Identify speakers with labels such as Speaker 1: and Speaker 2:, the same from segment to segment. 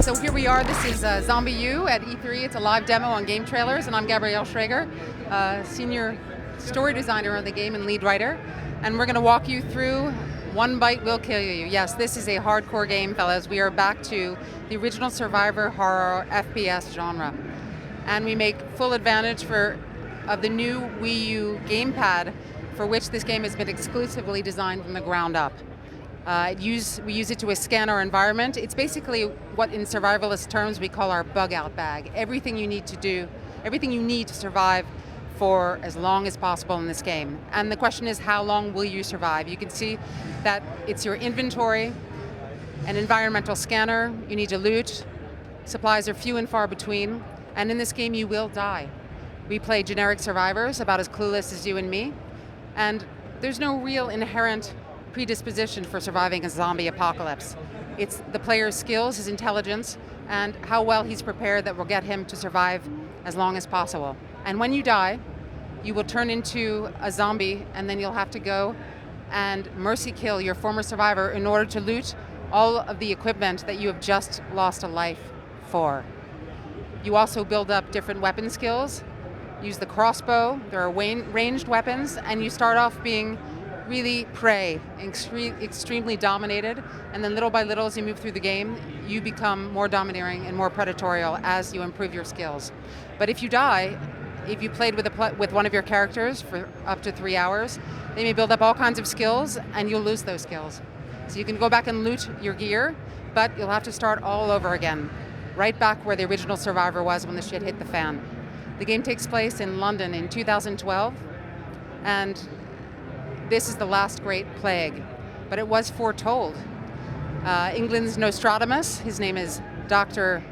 Speaker 1: So here we are, this is ZombiU at E3. It's a live demo on Game Trailers, and I'm Gabrielle Schrager, senior story designer on the game and lead writer. And we're going to walk you through One Bite Will Kill You. Yes, this is a hardcore game, fellas. We are back to the original survivor horror FPS genre. And we make full advantage of the new Wii U gamepad, for which this game has been exclusively designed from the ground up. We use it to scan our environment. It's basically what in survivalist terms we call our bug out bag. Everything you need to survive for as long as possible in this game. And the question is, how long will you survive? You can see that it's your inventory, an environmental scanner, you need to loot, supplies are few and far between, and in this game you will die. We play generic survivors, about as clueless as you and me, and there's no real inherent predisposition for surviving a zombie apocalypse. It's the player's skills, his intelligence, and how well he's prepared that will get him to survive as long as possible. And when you die, you will turn into a zombie, and then you'll have to go and mercy kill your former survivor in order to loot all of the equipment that you have just lost a life for. You also build up different weapon skills, use the crossbow, there are ranged weapons, and you start off being really prey, extremely dominated, and then little by little as you move through the game, you become more domineering and more predatorial as you improve your skills. But if you die, if you played with one of your characters for up to 3 hours, they may build up all kinds of skills and you'll lose those skills. So you can go back and loot your gear, but you'll have to start all over again, right back where the original survivor was when the shit hit the fan. The game takes place in London in 2012, and this is the last great plague, but it was foretold. England's Nostradamus, his name is Dr.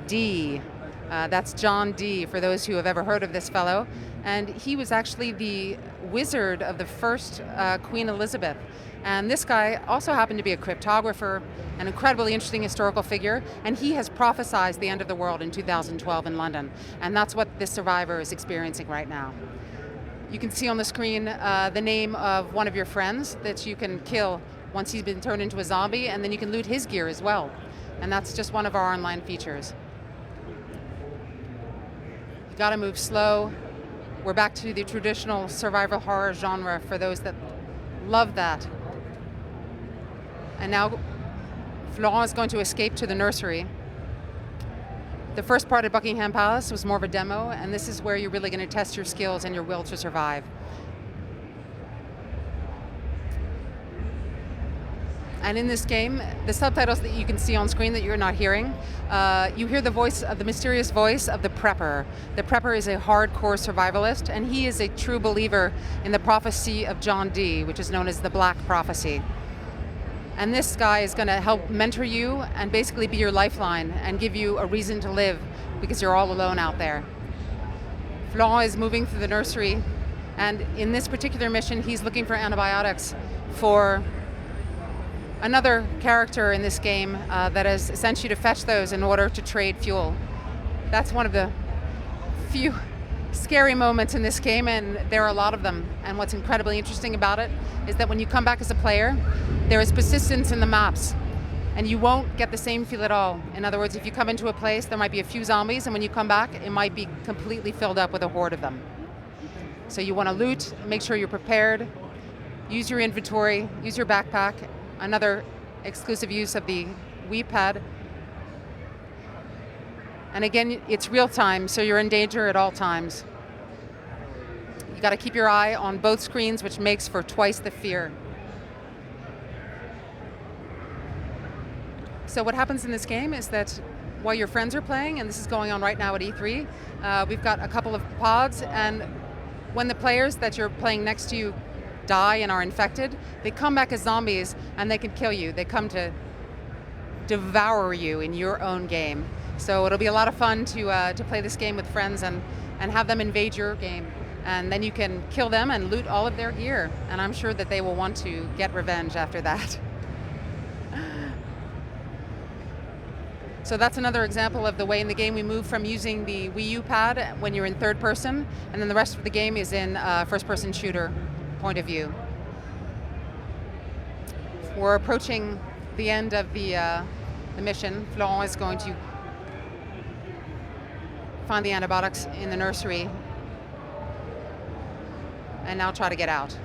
Speaker 1: D. That's John Dee, for those who have ever heard of this fellow. And he was actually the wizard of the first Queen Elizabeth. And this guy also happened to be a cryptographer, an incredibly interesting historical figure, and he has prophesied the end of the world in 2012 in London. And that's what this survivor is experiencing right now. You can see on the screen the name of one of your friends that you can kill once he's been turned into a zombie, and then you can loot his gear as well. And that's just one of our online features. You gotta move slow. We're back to the traditional survival horror genre for those that love that. And now Florent is going to escape to the nursery. The first part of Buckingham Palace was more of a demo, and this is where you're really going to test your skills and your will to survive. And in this game, the subtitles that you can see on screen that you're not hearing, you hear the mysterious voice of the Prepper. The Prepper is a hardcore survivalist, and he is a true believer in the prophecy of John Dee, which is known as the Black Prophecy. And this guy is going to help mentor you and basically be your lifeline and give you a reason to live because you're all alone out there. Florent is moving through the nursery, and in this particular mission, he's looking for antibiotics for another character in this game that has sent you to fetch those in order to trade fuel. That's one of the few scary moments in this game, and there are a lot of them. And what's incredibly interesting about it is that when you come back as a player, there is persistence in the maps, and you won't get the same feel at all. In other words, if you come into a place, there might be a few zombies, and when you come back, it might be completely filled up with a horde of them. So you want to loot, make sure you're prepared, use your inventory, use your backpack, another exclusive use of the Wii pad. And again, it's real time, so you're in danger at all times. You got to keep your eye on both screens, which makes for twice the fear. So what happens in this game is that while your friends are playing, and this is going on right now at E3, we've got a couple of pods, and when the players that you're playing next to you die and are infected, they come back as zombies and they can kill you. They come to devour you in your own game. So it'll be a lot of fun to play this game with friends and have them invade your game. And then you can kill them and loot all of their gear. And I'm sure that they will want to get revenge after that. So that's another example of the way in the game we move from using the Wii U pad when you're in third person, and then the rest of the game is in first person shooter point of view. We're approaching the end of the the mission. Florent is going to find the antibiotics in the nursery and now try to get out.